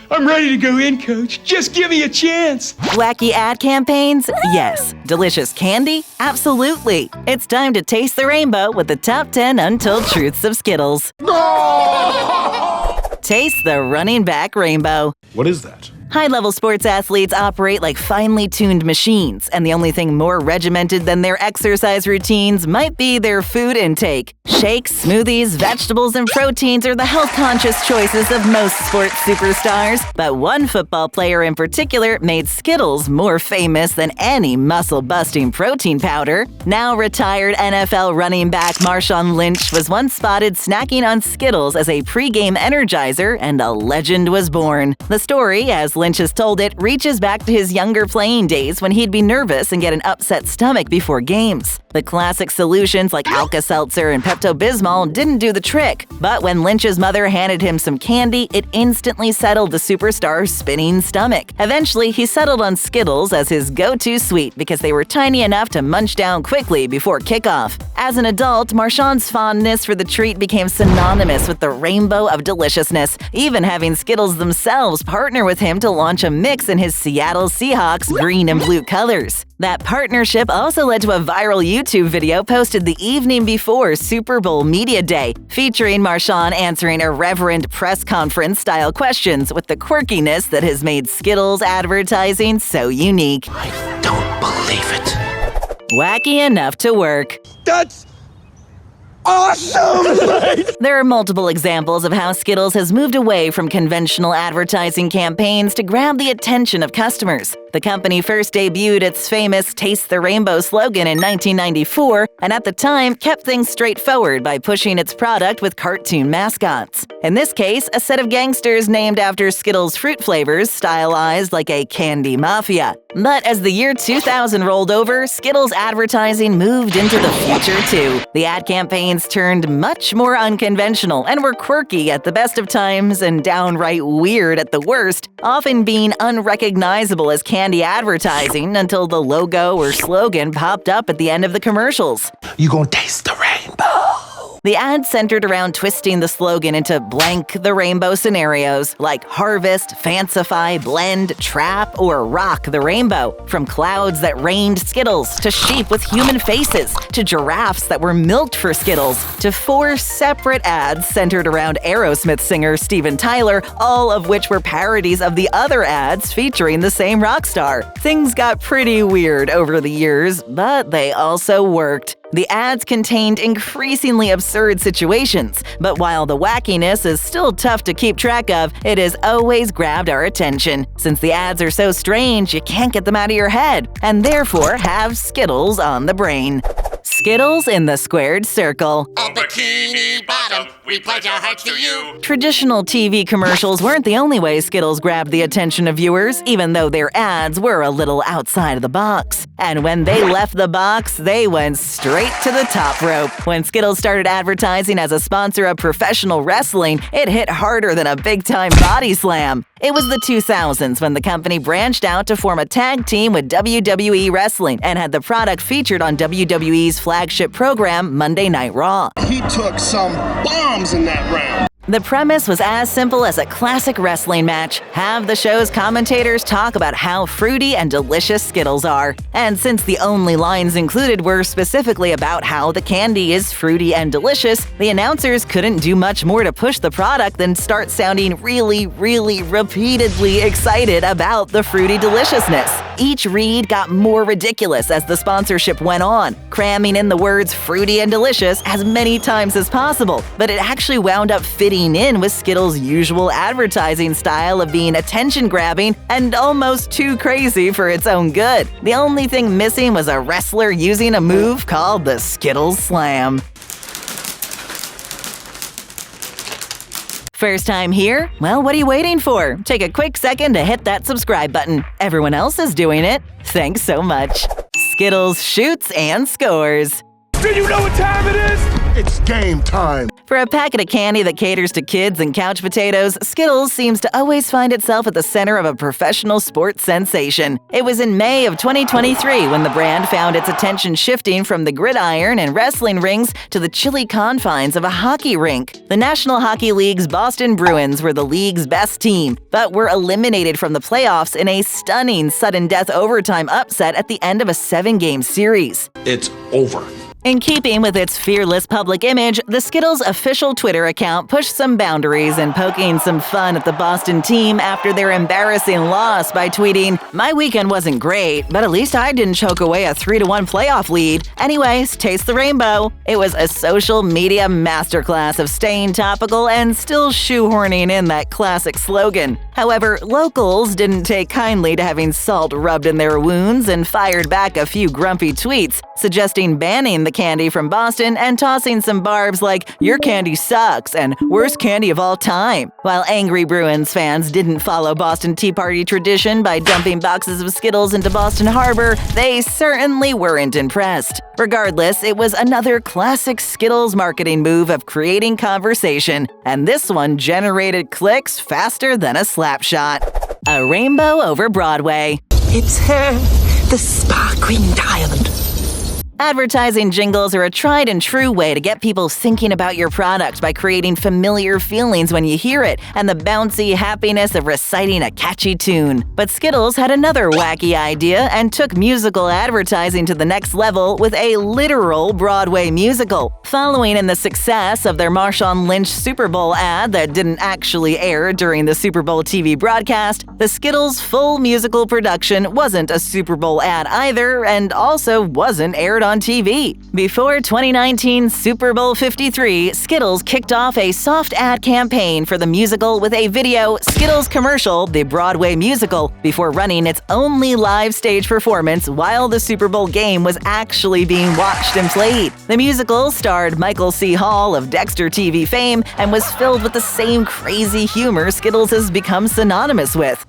I'm ready to go in, Coach. Just give me a chance. Wacky ad campaigns? Yes. Delicious candy? Absolutely. It's time to taste the rainbow with the top 10 untold truths of Skittles. Taste the running back rainbow. What is that? High-level sports athletes operate like finely tuned machines, and the only thing more regimented than their exercise routines might be their food intake. Shakes, smoothies, vegetables, and proteins are the health-conscious choices of most sports superstars. But one football player in particular made Skittles more famous than any muscle-busting protein powder. Now retired NFL running back Marshawn Lynch was once spotted snacking on Skittles as a pre-game energizer, and a legend was born. The story, as Lynch has told it, reaches back to his younger playing days when he'd be nervous and get an upset stomach before games. The classic solutions like Alka-Seltzer and Pepto-Bismol didn't do the trick, but when Lynch's mother handed him some candy, it instantly settled the superstar's spinning stomach. Eventually, he settled on Skittles as his go-to sweet because they were tiny enough to munch down quickly before kickoff. As an adult, Marshawn's fondness for the treat became synonymous with the rainbow of deliciousness, even having Skittles themselves partner with him to launch a mix in his Seattle Seahawks green and blue colors. That partnership also led to a viral YouTube video posted the evening before Super Bowl Media Day, featuring Marshawn answering irreverent press conference-style questions with the quirkiness that has made Skittles advertising so unique. I don't believe it. Wacky enough to work. That's awesome! There are multiple examples of how Skittles has moved away from conventional advertising campaigns to grab the attention of customers. The company first debuted its famous Taste the Rainbow slogan in 1994, and at the time kept things straightforward by pushing its product with cartoon mascots. In this case, a set of gangsters named after Skittles fruit flavors stylized like a candy mafia. But as the year 2000 rolled over, Skittles advertising moved into the future too. The ad campaigns turned much more unconventional and were quirky at the best of times and downright weird at the worst, often being unrecognizable as candy advertising until the logo or slogan popped up at the end of the commercials. You gonna taste the rainbow? The ad centered around twisting the slogan into blank the rainbow scenarios like harvest, fancify, blend, trap, or rock the rainbow. From clouds that rained Skittles, to sheep with human faces, to giraffes that were milked for Skittles, to 4 separate ads centered around Aerosmith singer Steven Tyler, all of which were parodies of the other ads featuring the same rock star. Things got pretty weird over the years, but they also worked. The ads contained increasingly absurd situations, but while the wackiness is still tough to keep track of, it has always grabbed our attention. Since the ads are so strange, you can't get them out of your head, and therefore have Skittles on the brain. Skittles in the squared circle. A bikini bottom, we pledge our hearts to you. Traditional TV commercials weren't the only way Skittles grabbed the attention of viewers, even though their ads were a little outside of the box. And when they left the box, they went straight to the top rope. When Skittles started advertising as a sponsor of professional wrestling, it hit harder than a big-time body slam. It was the 2000s when the company branched out to form a tag team with WWE Wrestling and had the product featured on WWE's flagship program, Monday Night Raw. He took some bombs in that round. The premise was as simple as a classic wrestling match. Have the show's commentators talk about how fruity and delicious Skittles are. And since the only lines included were specifically about how the candy is fruity and delicious, the announcers couldn't do much more to push the product than start sounding really repeatedly excited about the fruity deliciousness. Each read got more ridiculous as the sponsorship went on, cramming in the words fruity and delicious as many times as possible, but it actually wound up fitting in with Skittles' usual advertising style of being attention-grabbing and almost too crazy for its own good. The only thing missing was a wrestler using a move called the Skittles Slam. First time here? Well, what are you waiting for? Take a quick second to hit that subscribe button. Everyone else is doing it. Thanks so much. Skittles shoots and scores. Do you know what time it is? It's game time. For a packet of candy that caters to kids and couch potatoes, Skittles seems to always find itself at the center of a professional sports sensation. It was in May of 2023 when the brand found its attention shifting from the gridiron and wrestling rings to the chilly confines of a hockey rink. The National Hockey League's Boston Bruins were the league's best team, but were eliminated from the playoffs in a stunning sudden death overtime upset at the end of a 7-game series. It's over. In keeping with its fearless public image, the Skittles official Twitter account pushed some boundaries and poking some fun at the Boston team after their embarrassing loss by tweeting, "My weekend wasn't great, but at least I didn't choke away a 3-1 playoff lead. Anyways, taste the rainbow." It was a social media masterclass of staying topical and still shoehorning in that classic slogan. However, locals didn't take kindly to having salt rubbed in their wounds and fired back a few grumpy tweets, suggesting banning the candy from Boston and tossing some barbs like, "Your candy sucks," and "Worst candy of all time." While angry Bruins fans didn't follow Boston Tea Party tradition by dumping boxes of Skittles into Boston Harbor, they certainly weren't impressed. Regardless, it was another classic Skittles marketing move of creating conversation, and this one generated clicks faster than a slap shot. A rainbow over Broadway. It's her, the sparkling diamond. Advertising jingles are a tried and true way to get people thinking about your product by creating familiar feelings when you hear it and the bouncy happiness of reciting a catchy tune. But Skittles had another wacky idea and took musical advertising to the next level with a literal Broadway musical. Following in the success of their Marshawn Lynch Super Bowl ad that didn't actually air during the Super Bowl TV broadcast, the Skittles' full musical production wasn't a Super Bowl ad either and also wasn't aired on TV. Before 2019 Super Bowl 53, Skittles kicked off a soft ad campaign for the musical with a video Skittles commercial, the Broadway musical, before running its only live stage performance while the Super Bowl game was actually being watched and played. The musical starred Michael C. Hall of Dexter TV fame and was filled with the same crazy humor Skittles has become synonymous with.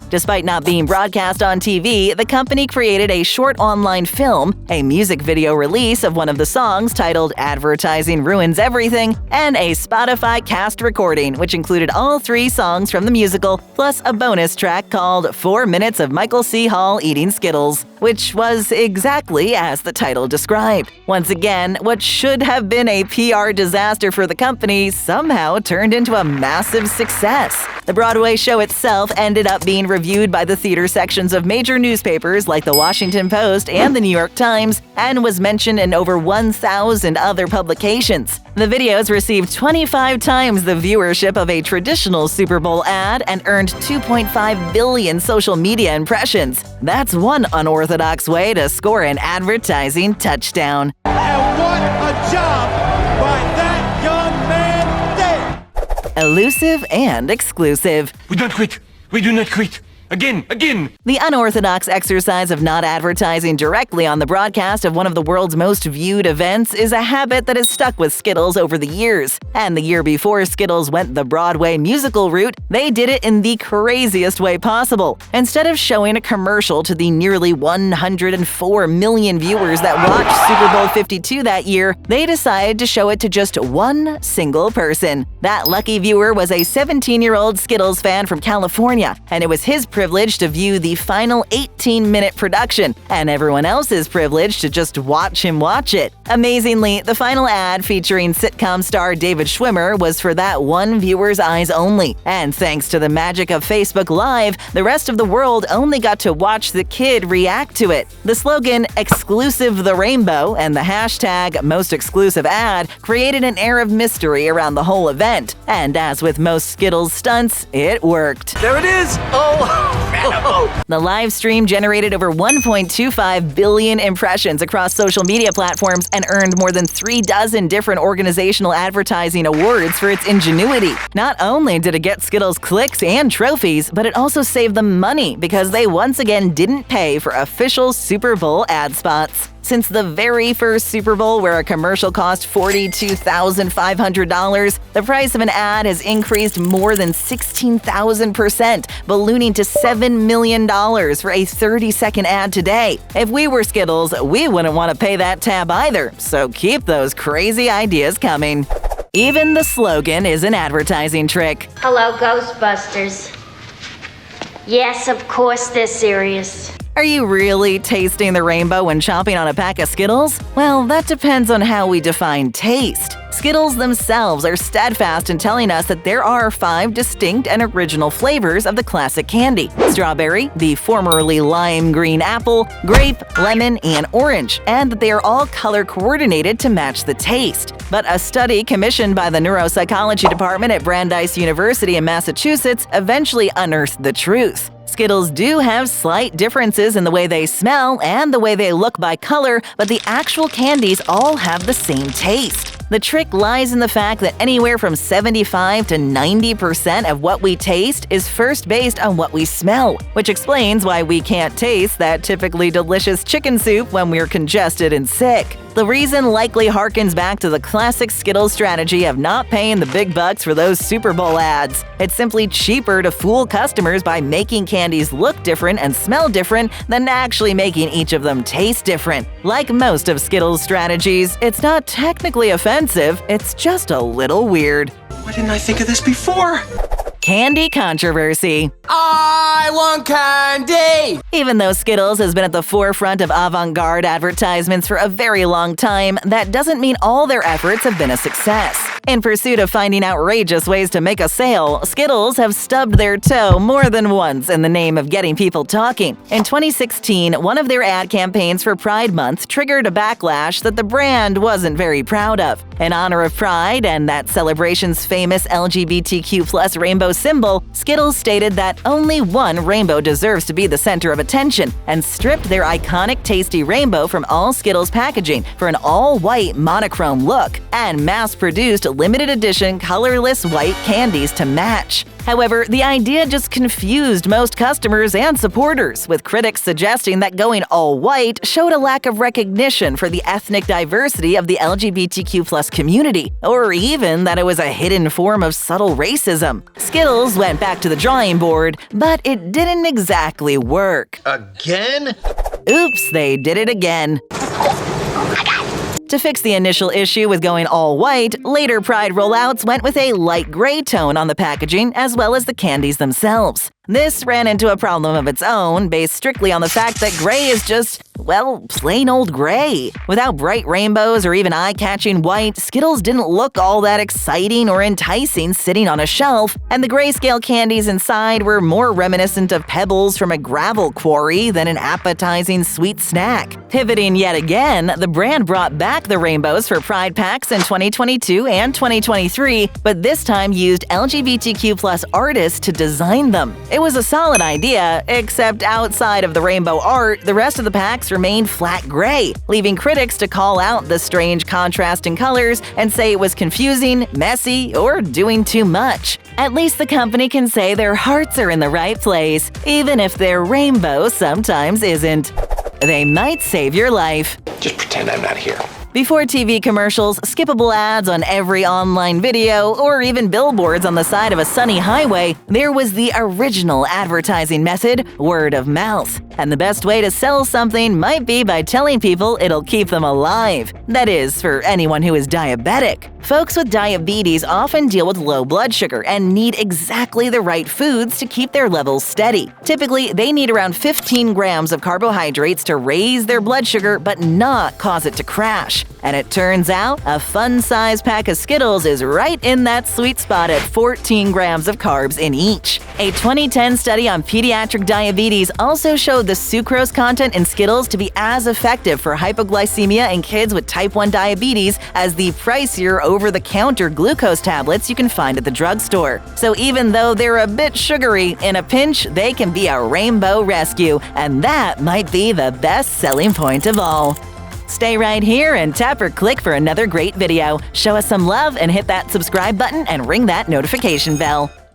Despite not being broadcast on TV, the company created a short online film, a music video release of one of the songs titled "Advertising Ruins Everything," and a Spotify cast recording, which included all 3 songs from the musical, plus a bonus track called 4 Minutes of Michael C. Hall Eating Skittles, which was exactly as the title described. Once again, what should have been a PR disaster for the company somehow turned into a massive success. The Broadway show itself ended up being reviewed by the theater sections of major newspapers like the Washington Post and the New York Times, and was mentioned in over 1,000 other publications. The videos received 25 times the viewership of a traditional Super Bowl ad and earned 2.5 billion social media impressions. That's one unorthodox way to score an advertising touchdown. And what a job by that young man there! Elusive and exclusive. We don't quit. We do not quit. Again. The unorthodox exercise of not advertising directly on the broadcast of one of the world's most viewed events is a habit that has stuck with Skittles over the years. And the year before Skittles went the Broadway musical route, they did it in the craziest way possible. Instead of showing a commercial to the nearly 104 million viewers that watched Super Bowl 52 that year, they decided to show it to just one single person. That lucky viewer was a 17-year-old Skittles fan from California, and it was his privilege to view the final 18-minute production, and everyone else's privilege to just watch him watch it. Amazingly, the final ad featuring sitcom star David Schwimmer was for that one viewer's eyes only, and thanks to the magic of Facebook Live, the rest of the world only got to watch the kid react to it. The slogan "Exclusive the Rainbow" and the hashtag "Most Exclusive Ad" created an air of mystery around the whole event, and as with most Skittles stunts, it worked. There it is. The live stream generated over 1.25 billion impressions across social media platforms and earned more than 36 different organizational advertising awards for its ingenuity. Not only did it get Skittles clicks and trophies, but it also saved them money because they once again didn't pay for official Super Bowl ad spots. Since the very first Super Bowl, where a commercial cost $42,500, the price of an ad has increased more than 16,000%, ballooning to $7 million for a 30-second ad today. If we were Skittles, we wouldn't want to pay that tab either, so keep those crazy ideas coming. Even the slogan is an advertising trick. Hello, Ghostbusters. Yes, of course they're serious. Are you really tasting the rainbow when chomping on a pack of Skittles? Well, that depends on how we define taste. Skittles themselves are steadfast in telling us that there are 5 distinct and original flavors of the classic candy: strawberry, the formerly lime green apple, grape, lemon, and orange, and that they are all color coordinated to match the taste. But a study commissioned by the neuropsychology department at Brandeis University in Massachusetts eventually unearthed the truth. Skittles do have slight differences in the way they smell and the way they look by color, but the actual candies all have the same taste. The trick lies in the fact that anywhere from 75 to 90% of what we taste is first based on what we smell, which explains why we can't taste that typically delicious chicken soup when we're congested and sick. The reason likely harkens back to the classic Skittles strategy of not paying the big bucks for those Super Bowl ads. It's simply cheaper to fool customers by making candies look different and smell different than actually making each of them taste different. Like most of Skittles' strategies, it's not technically offensive, it's just a little weird. Why didn't I think of this before? Candy controversy. I want candy! Even though Skittles has been at the forefront of avant-garde advertisements for a very long time, that doesn't mean all their efforts have been a success. In pursuit of finding outrageous ways to make a sale, Skittles have stubbed their toe more than once in the name of getting people talking. In 2016, one of their ad campaigns for Pride Month triggered a backlash that the brand wasn't very proud of. In honor of Pride and that celebration's famous LGBTQ+ rainbow symbol, Skittles stated that only one rainbow deserves to be the center of attention and stripped their iconic tasty rainbow from all Skittles packaging for an all-white monochrome look and mass-produced limited edition colorless white candies to match. However, the idea just confused most customers and supporters, with critics suggesting that going all white showed a lack of recognition for the ethnic diversity of the LGBTQ+ community, or even that it was a hidden form of subtle racism. Skittles went back to the drawing board, but it didn't exactly work. Again? Oops, they did it again. To fix the initial issue with going all white, later Pride rollouts went with a light gray tone on the packaging as well as the candies themselves. This ran into a problem of its own, based strictly on the fact that gray is just, well, plain old gray. Without bright rainbows or even eye-catching white, Skittles didn't look all that exciting or enticing sitting on a shelf, and the grayscale candies inside were more reminiscent of pebbles from a gravel quarry than an appetizing sweet snack. Pivoting yet again, the brand brought back the rainbows for Pride packs in 2022 and 2023, but this time used LGBTQ+ artists to design them. It was a solid idea, except outside of the rainbow art, the rest of the packs remained flat gray, leaving critics to call out the strange contrast in colors and say it was confusing, messy, or doing too much. At least the company can say their hearts are in the right place, even if their rainbow sometimes isn't. They might save your life. Just pretend I'm not here. Before TV commercials, skippable ads on every online video, or even billboards on the side of a sunny highway, there was the original advertising method, word of mouth. And the best way to sell something might be by telling people it'll keep them alive. That is, for anyone who is diabetic. Folks with diabetes often deal with low blood sugar and need exactly the right foods to keep their levels steady. Typically, they need around 15 grams of carbohydrates to raise their blood sugar but not cause it to crash. And it turns out, a fun-sized pack of Skittles is right in that sweet spot at 14 grams of carbs in each. A 2010 study on pediatric diabetes also showed the sucrose content in Skittles to be as effective for hypoglycemia in kids with type 1 diabetes as the pricier over-the-counter glucose tablets you can find at the drugstore. So even though they're a bit sugary, in a pinch, they can be a rainbow rescue, and that might be the best selling point of all. Stay right here and tap or click for another great video. Show us some love and hit that subscribe button and ring that notification bell.